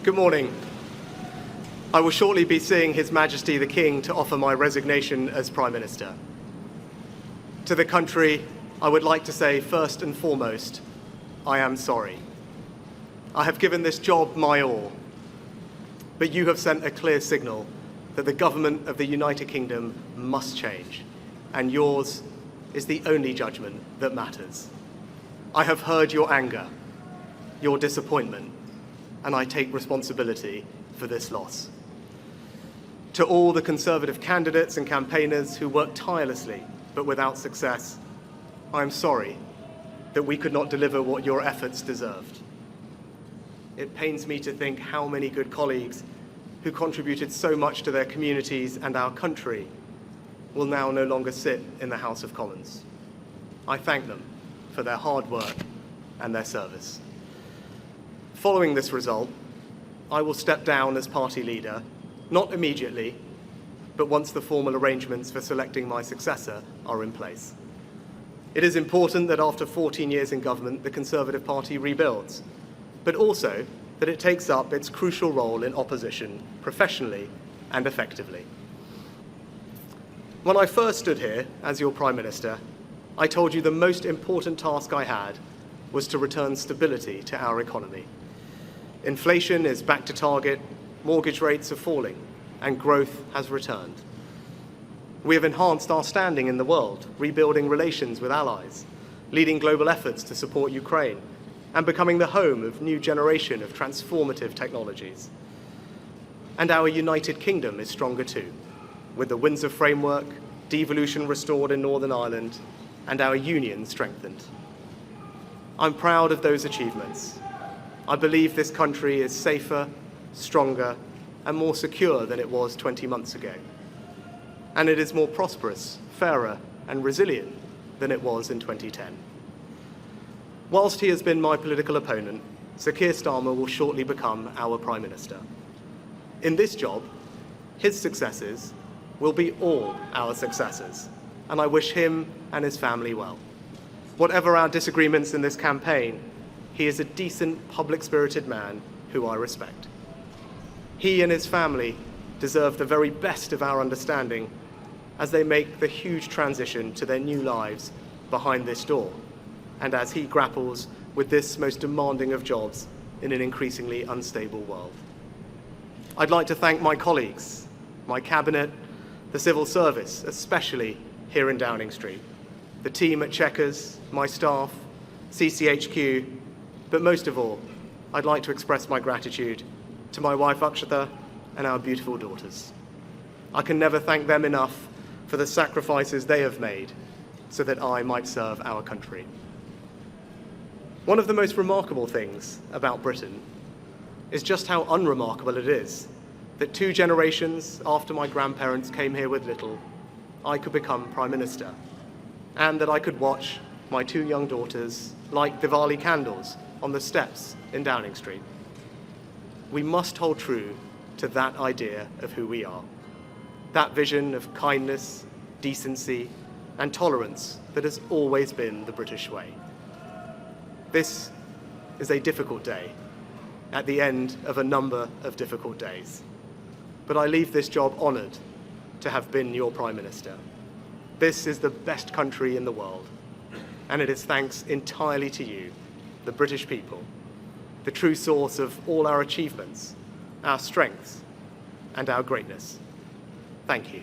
Good morning. I will shortly be seeing His Majesty the King to offer my resignation as Prime Minister. To the country, I would like to say first and foremost, I am sorry. I have given this job my all, but you have sent a clear signal that the government of the United Kingdom must change, and yours is the only judgment that matters. I have heard your anger, your disappointment, and I take responsibility for this loss. To all the Conservative candidates and campaigners who worked tirelessly but without success, I am sorry that we could not deliver what your efforts deserved. It pains me to think how many good colleagues who contributed so much to their communities and our country will now no longer sit in the House of Commons. I thank them for their hard work and their service. Following this result, I will step down as party leader, not immediately, but once the formal arrangements for selecting my successor are in place. It is important that after 14 years in government, the Conservative Party rebuilds, but also that it takes up its crucial role in opposition professionally and effectively. When I first stood here as your Prime Minister, I told you the most important task I had was to return stability to our economy. Inflation is back to target, mortgage rates are falling, and growth has returned. We have enhanced our standing in the world, rebuilding relations with allies, leading global efforts to support Ukraine, and becoming the home of a new generation of transformative technologies. And our United Kingdom is stronger too, with the Windsor Framework, devolution restored in Northern Ireland, and our union strengthened. I'm proud of those achievements. I believe this country is safer, stronger, and more secure than it was 20 months ago. And it is more prosperous, fairer, and resilient than it was in 2010. Whilst he has been my political opponent, Sir Keir Starmer will shortly become our Prime Minister. In this job, his successes will be all our successors, and I wish him and his family well. Whatever our disagreements in this campaign, he is a decent, public-spirited man who I respect. He and his family deserve the very best of our understanding as they make the huge transition to their new lives behind this door, and as he grapples with this most demanding of jobs in an increasingly unstable world. I'd like to thank my colleagues, my cabinet, the civil service, especially here in Downing Street, the team at Chequers, my staff, CCHQ, but most of all, I'd like to express my gratitude to my wife Akshata and our beautiful daughters. I can never thank them enough for the sacrifices they have made so that I might serve our country. One of the most remarkable things about Britain is just how unremarkable it is that 2 generations after my grandparents came here with little, I could become Prime Minister, and that I could watch my 2 young daughters light Diwali candles on the steps in Downing Street. We must hold true to that idea of who we are, that vision of kindness, decency, and tolerance that has always been the British way. This is a difficult day, at the end of a number of difficult days. But I leave this job honoured to have been your Prime Minister. This is the best country in the world, and it is thanks entirely to you, the British people, the true source of all our achievements, our strengths, and our greatness. Thank you.